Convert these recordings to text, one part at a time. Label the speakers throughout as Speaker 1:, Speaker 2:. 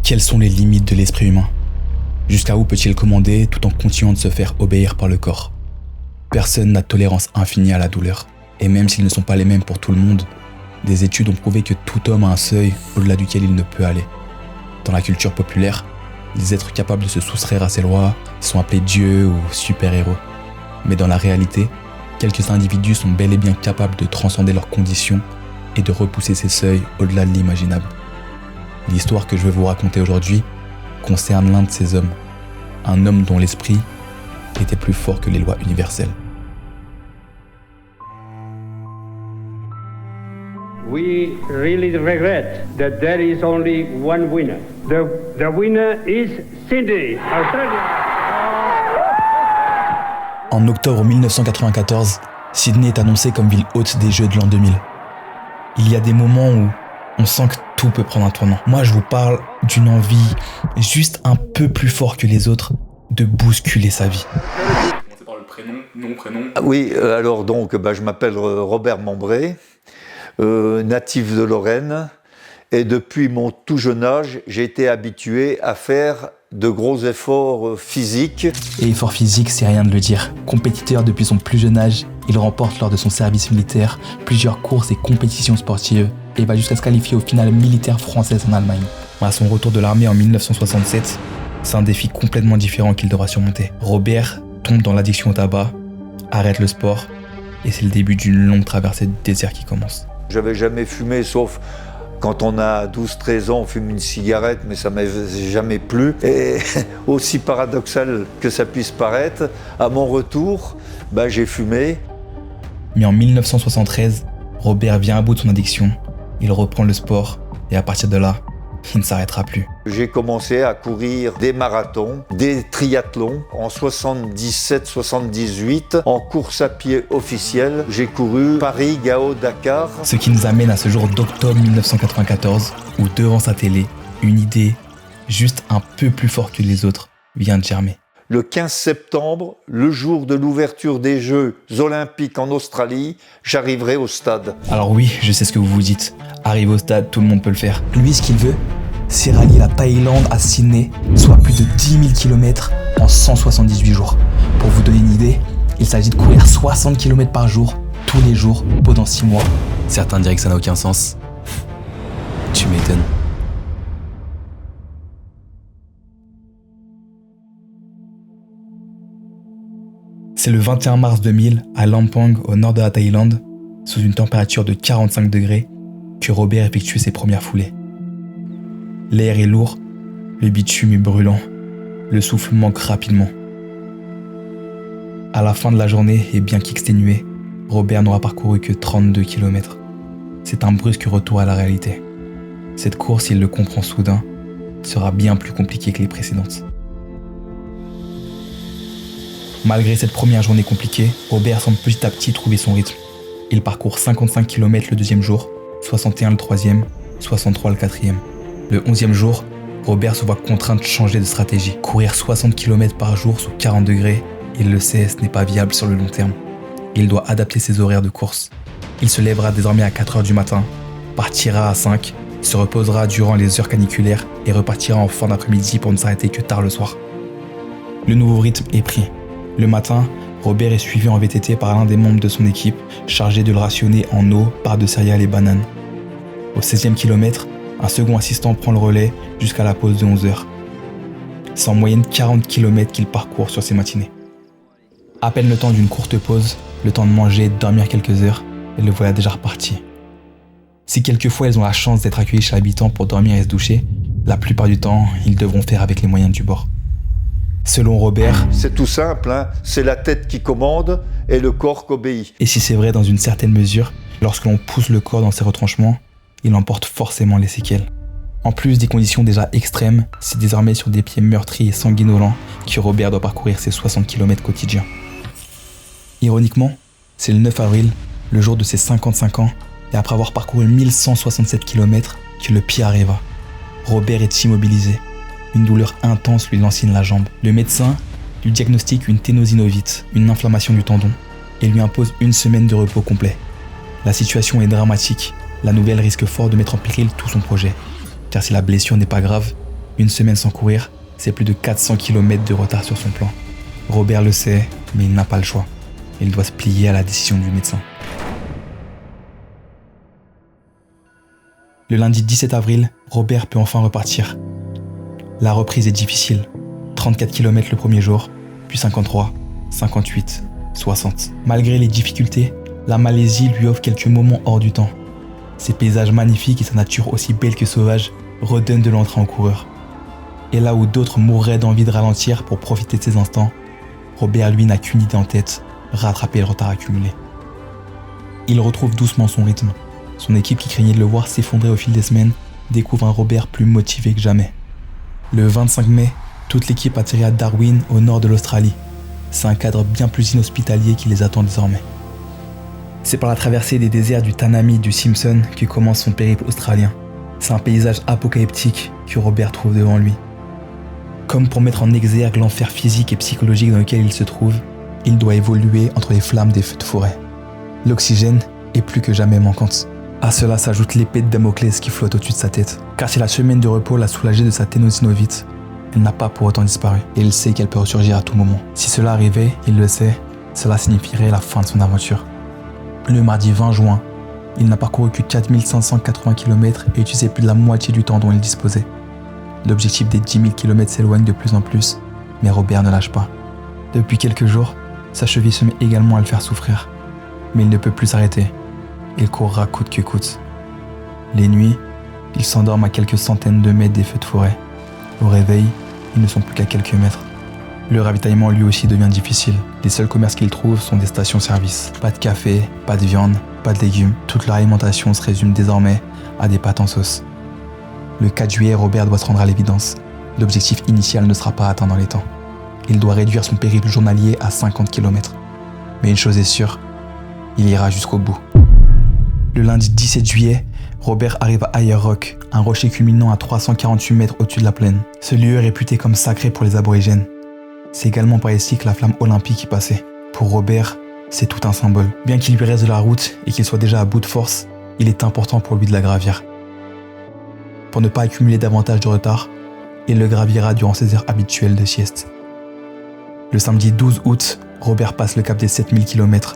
Speaker 1: Quelles sont les limites de l'esprit humain ? Jusqu'à où peut-il commander tout en continuant de se faire obéir par le corps ? Personne n'a de tolérance infinie à la douleur. Et même s'ils ne sont pas les mêmes pour tout le monde, des études ont prouvé que tout homme a un seuil au-delà duquel il ne peut aller. Dans la culture populaire, les êtres capables de se soustraire à ces lois sont appelés dieux ou super-héros. Mais dans la réalité, quelques individus sont bel et bien capables de transcender leurs conditions et de repousser ces seuils au-delà de l'imaginable. L'histoire que je vais vous raconter aujourd'hui concerne l'un de ces hommes, un homme dont l'esprit était plus fort que les lois universelles.
Speaker 2: We really regret that there is only one winner. The winner is Sydney, Australia.
Speaker 1: En octobre 1994, Sydney est annoncée comme ville hôte des Jeux de l'an 2000. Il y a des moments où on sent que tout peut prendre un tournant. Moi, je vous parle d'une envie juste un peu plus forte que les autres de bousculer sa vie.
Speaker 3: Commencer par le prénom, nom-prénom.
Speaker 4: Oui, alors donc, je m'appelle Robert Membré, natif de Lorraine, et depuis mon tout jeune âge, j'ai été habitué à faire de gros efforts physiques.
Speaker 1: Et effort physique, c'est rien de le dire. Compétiteur depuis son plus jeune âge, il remporte lors de son service militaire plusieurs courses et compétitions sportives et va jusqu'à se qualifier aux finales militaires françaises en Allemagne. À son retour de l'armée en 1967, c'est un défi complètement différent qu'il devra surmonter. Robert tombe dans l'addiction au tabac, arrête le sport et c'est le début d'une longue traversée du désert qui commence.
Speaker 4: J'avais jamais fumé, sauf quand on a 12-13 ans, on fume une cigarette, mais ça m'avait jamais plu. Et aussi paradoxal que ça puisse paraître, à mon retour, j'ai fumé.
Speaker 1: Mais en 1973, Robert vient à bout de son addiction, il reprend le sport et à partir de là, il ne s'arrêtera plus.
Speaker 4: J'ai commencé à courir des marathons, des triathlons. En 77-78, en course à pied officielle, j'ai couru Paris, Gao, Dakar.
Speaker 1: Ce qui nous amène à ce jour d'octobre 1994, où devant sa télé, une idée, juste un peu plus forte que les autres, vient de germer.
Speaker 4: Le 15 septembre, le jour de l'ouverture des Jeux Olympiques en Australie, j'arriverai au stade.
Speaker 1: Alors oui, je sais ce que vous vous dites. Arriver au stade, tout le monde peut le faire. Lui, ce qu'il veut, c'est rallier la Thaïlande à Sydney, soit plus de 10 000 km en 178 jours. Pour vous donner une idée, il s'agit de courir 60 km par jour, tous les jours, pendant 6 mois. Certains diraient que ça n'a aucun sens. Tu m'étonnes. C'est le 21 mars 2000, à Lampang, au nord de la Thaïlande, sous une température de 45 degrés, que Robert effectue ses premières foulées. L'air est lourd, le bitume est brûlant, le souffle manque rapidement. À la fin de la journée, et bien qu'exténué, Robert n'aura parcouru que 32 km. C'est un brusque retour à la réalité. Cette course, il le comprend soudain, sera bien plus compliquée que les précédentes. Malgré cette première journée compliquée, Robert semble petit à petit trouver son rythme. Il parcourt 55 km le deuxième jour, 61 le troisième, 63 le quatrième. Le 11e jour, Robert se voit contraint de changer de stratégie. Courir 60 km par jour sous 40 degrés, il le sait, ce n'est pas viable sur le long terme. Il doit adapter ses horaires de course. Il se lèvera désormais à 4h du matin, partira à 5, se reposera durant les heures caniculaires et repartira en fin d'après-midi pour ne s'arrêter que tard le soir. Le nouveau rythme est pris. Le matin, Robert est suivi en VTT par l'un des membres de son équipe, chargé de le rationner en eau, barres de céréales et bananes. Au 16e kilomètre, un second assistant prend le relais jusqu'à la pause de 11h. C'est en moyenne 40 km qu'il parcourt sur ces matinées. À peine le temps d'une courte pause, le temps de manger et de dormir quelques heures, et le voilà déjà reparti. Si quelquefois ils ont la chance d'être accueillis chez l'habitant pour dormir et se doucher, la plupart du temps, ils devront faire avec les moyens du bord. Selon Robert,
Speaker 4: c'est tout simple, c'est la tête qui commande et le corps qui obéit.
Speaker 1: Et si c'est vrai dans une certaine mesure, lorsque l'on pousse le corps dans ses retranchements, il emporte forcément les séquelles. En plus des conditions déjà extrêmes, c'est désormais sur des pieds meurtris et sanguinolents que Robert doit parcourir ses 60 km quotidiens. Ironiquement, c'est le 9 avril, le jour de ses 55 ans, et après avoir parcouru 1167 km, que le pire arriva. Robert est immobilisé. Une douleur intense lui lancine la jambe. Le médecin lui diagnostique une ténosynovite, une inflammation du tendon, et lui impose 1 semaine de repos complet. La situation est dramatique. La nouvelle risque fort de mettre en péril tout son projet. Car si la blessure n'est pas grave, Une semaine sans courir, c'est plus de 400 km de retard sur son plan. Robert le sait, mais il n'a pas le choix. Il doit se plier à la décision du médecin. Le lundi 17 avril, Robert peut enfin repartir. La reprise est difficile. 34 km le premier jour, puis 53, 58, 60. Malgré les difficultés, la Malaisie lui offre quelques moments hors du temps. Ses paysages magnifiques et sa nature aussi belle que sauvage redonnent de l'entrain au coureur. Et là où d'autres mourraient d'envie de ralentir pour profiter de ces instants, Robert lui n'a qu'une idée en tête, rattraper le retard accumulé. Il retrouve doucement son rythme. Son équipe qui craignait de le voir s'effondrer au fil des semaines découvre un Robert plus motivé que jamais. Le 25 mai, toute l'équipe atterrit à Darwin au nord de l'Australie. C'est un cadre bien plus inhospitalier qui les attend désormais. C'est par la traversée des déserts du Tanami et du Simpson que commence son périple australien. C'est un paysage apocalyptique que Robert trouve devant lui. Comme pour mettre en exergue l'enfer physique et psychologique dans lequel il se trouve, il doit évoluer entre les flammes des feux de forêt. L'oxygène est plus que jamais manquante. À cela s'ajoute l'épée de Damoclès qui flotte au-dessus de sa tête. Car si la semaine de repos l'a soulagé de sa ténosynovite, elle n'a pas pour autant disparu. Et il sait qu'elle peut ressurgir à tout moment. Si cela arrivait, il le sait, cela signifierait la fin de son aventure. Le mardi 20 juin, il n'a parcouru que 4580 km et utilisé plus de la moitié du temps dont il disposait. L'objectif des 10 000 km s'éloigne de plus en plus, mais Robert ne lâche pas. Depuis quelques jours, sa cheville se met également à le faire souffrir. Mais il ne peut plus s'arrêter. Il courra coûte que coûte. Les nuits, il s'endorme à quelques centaines de mètres des feux de forêt. Au réveil, ils ne sont plus qu'à quelques mètres. Le ravitaillement lui aussi devient difficile. Les seuls commerces qu'il trouve sont des stations-service. Pas de café, pas de viande, pas de légumes. Toute leur alimentation se résume désormais à des pâtes en sauce. Le 4 juillet, Robert doit se rendre à l'évidence. L'objectif initial ne sera pas atteint dans les temps. Il doit réduire son périple journalier à 50 km. Mais une chose est sûre, il ira jusqu'au bout. Le lundi 17 juillet, Robert arrive à Higher Rock, un rocher culminant à 348 mètres au-dessus de la plaine. Ce lieu est réputé comme sacré pour les aborigènes. C'est également par ici que la flamme olympique y passait. Pour Robert, c'est tout un symbole. Bien qu'il lui reste de la route et qu'il soit déjà à bout de force, il est important pour lui de la gravir. Pour ne pas accumuler davantage de retard, il le gravira durant ses heures habituelles de sieste. Le samedi 12 août, Robert passe le cap des 7000 km.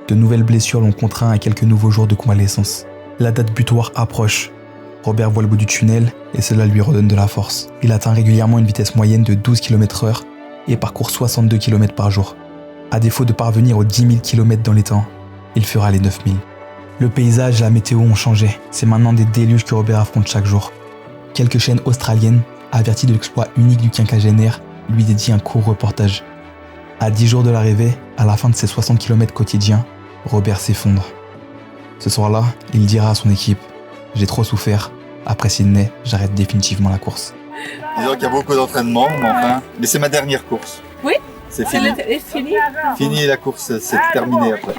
Speaker 1: De nouvelles blessures l'ont contraint à quelques nouveaux jours de convalescence. La date butoir approche. Robert voit le bout du tunnel et cela lui redonne de la force. Il atteint régulièrement une vitesse moyenne de 12 km/h et parcourt 62 km par jour. À défaut de parvenir aux 10 000 km dans les temps, il fera les 9000. Le paysage et la météo ont changé. C'est maintenant des déluges que Robert affronte chaque jour. Quelques chaînes australiennes, averties de l'exploit unique du quinquagénaire, lui dédient un court reportage. À 10 jours de l'arrivée, à la fin de ses 60 km quotidiens, Robert s'effondre. Ce soir-là, il dira à son équipe « J'ai trop souffert. Après Sydney, j'arrête définitivement la course. »
Speaker 5: Disons qu'il y a beaucoup d'entraînement, mais c'est ma dernière course.
Speaker 6: Oui,
Speaker 5: c'est fini.
Speaker 6: C'est fini.
Speaker 5: Fini la course, c'est terminé après.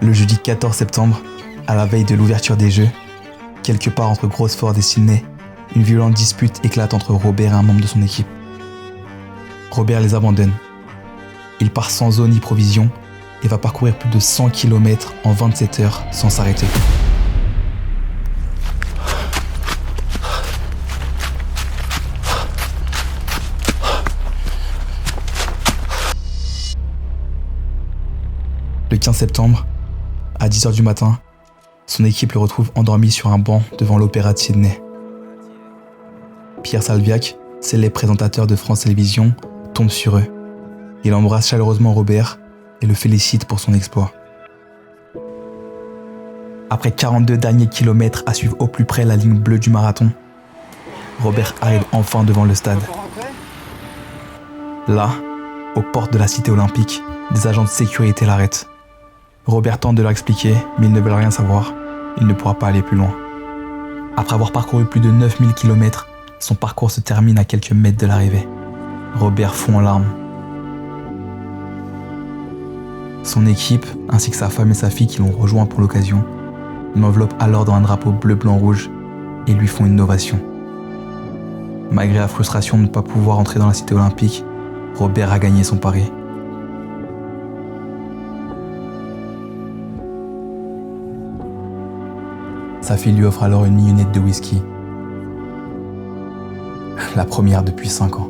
Speaker 1: Le jeudi 14 septembre, à la veille de l'ouverture des Jeux, quelque part entre Gosford et Sydney, une violente dispute éclate entre Robert et un membre de son équipe. Robert les abandonne. Il part sans eau ni provision et va parcourir plus de 100 km en 27 heures sans s'arrêter. Le 15 septembre, à 10h du matin, son équipe le retrouve endormi sur un banc devant l'Opéra de Sydney. Pierre Salviac, célèbre présentateur de France Télévisions, tombe sur eux. Il embrasse chaleureusement Robert et le félicite pour son exploit. Après 42 derniers kilomètres à suivre au plus près la ligne bleue du marathon, Robert arrive enfin devant le stade. Là, aux portes de la cité olympique, des agents de sécurité l'arrêtent. Robert tente de leur expliquer, mais ils ne veulent rien savoir. Il ne pourra pas aller plus loin. Après avoir parcouru plus de 9000 km, son parcours se termine à quelques mètres de l'arrivée. Robert fond en larmes. Son équipe, ainsi que sa femme et sa fille qui l'ont rejoint pour l'occasion, l'enveloppent alors dans un drapeau bleu-blanc-rouge et lui font une ovation. Malgré la frustration de ne pas pouvoir entrer dans la cité olympique, Robert a gagné son pari. Sa fille lui offre alors une mignonnette de whisky la première depuis 5 ans.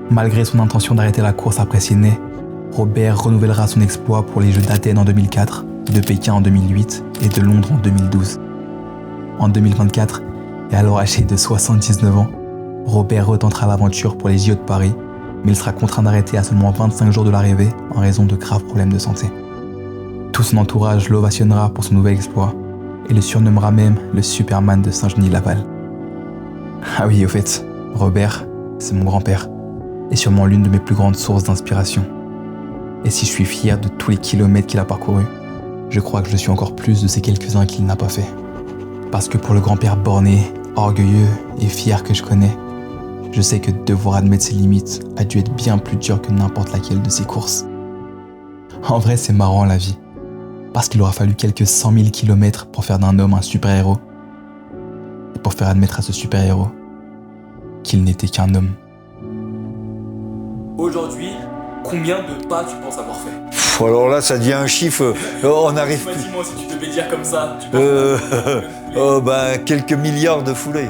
Speaker 1: Malgré son intention d'arrêter la course après Sydney, Robert renouvellera son exploit pour les Jeux d'Athènes en 2004, de Pékin en 2008 et de Londres en 2012. En 2024, et alors âgé de 79 ans, Robert retentera l'aventure pour les JO de Paris, mais il sera contraint d'arrêter à seulement 25 jours de l'arrivée en raison de graves problèmes de santé. Tout son entourage l'ovationnera pour son nouvel exploit et le surnommera même le Superman de Saint-Genis-Laval. Ah oui, au fait, Robert, c'est mon grand-père, et sûrement l'une de mes plus grandes sources d'inspiration. Et si je suis fier de tous les kilomètres qu'il a parcourus, je crois que je suis encore plus de ces quelques-uns qu'il n'a pas fait. Parce que pour le grand-père borné, orgueilleux et fier que je connais, je sais que devoir admettre ses limites a dû être bien plus dur que n'importe laquelle de ses courses. En vrai, c'est marrant la vie. Parce qu'il aura fallu quelques 100 000 kilomètres pour faire d'un homme un super-héros. Et pour faire admettre à ce super-héros qu'il n'était qu'un homme.
Speaker 3: Aujourd'hui, combien de pas tu penses avoir fait?
Speaker 4: Alors là, ça devient un chiffre, on arrive plus.
Speaker 3: Dis-moi si tu devais dire comme ça, tu penses
Speaker 4: Quelques milliards de foulées.